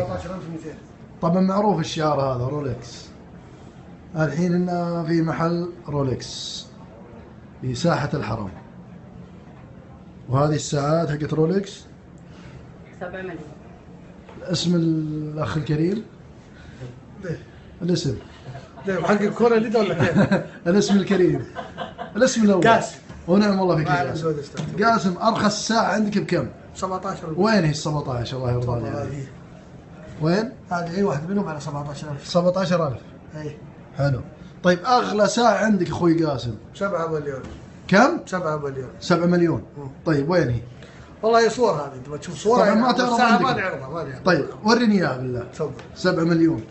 17200. طبعا معروف الشعار هذا رولكس. الحين إننا في محل رولكس في ساحة الحرم. وهذه الساعات حقت رولكس 7 مليون. اسم الأخ الكريم؟ الاسم حق الكرة اللي ولا كيف؟ الاسم الكريم، الاسم الأول. قاسم. ونعم الله فيك يا قاسم. قاسم، أرخص ساعة عندك بكم؟ 17. وين هي ال 17 الله يرضى عليك؟ وين؟ هذه أي واحد منهم على 17000. 17000. أي. حلو. طيب أغلى ساعة عندك أخوي قاسم؟ 7 مليون. كم؟ 7 مليون. 7 مليون. طيب وين هي؟ والله هي صور هذه، تبغى تشوف صورة طبعا ما تعرض عندك. ما نعرضها ما نعرضها. طيب وريني اياها بالله. تفضل. 7 مليون.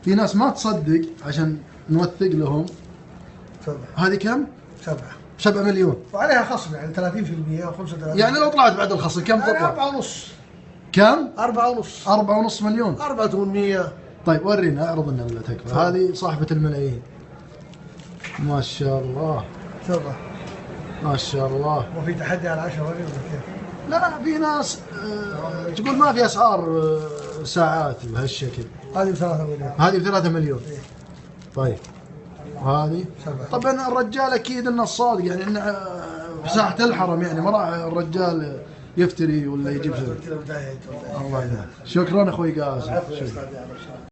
في ناس ما تصدق عشان نوثق لهم. تفضل. هذه كم؟ 7. 7 مليون. وعليها خصم يعني 30% او 35%. يعني لو طلعت بعد الخصم كم يعني تطلع؟ 4 ونص. كم؟ 4 ونص. 4.5 مليون. 4800. طيب ورينا، اعرض لنا بالله تكفى. هذه صاحبة الملايين. ما شاء الله. تفضل. ما شاء الله. وفي تحدي على 10 مليون كيف؟ لا في ناس تقول ما في اسعار ساعات بهالشكل. هذه ب 3 مليون. هذه ب 3 مليون. طيب وهذه 7. طبعا الرجال اكيد انه صادق، يعني انه في ساحة الحرم، يعني ما راح الرجال يفتري ولا يجيب شيء. الله يعين. شكرا اخوي قاسم.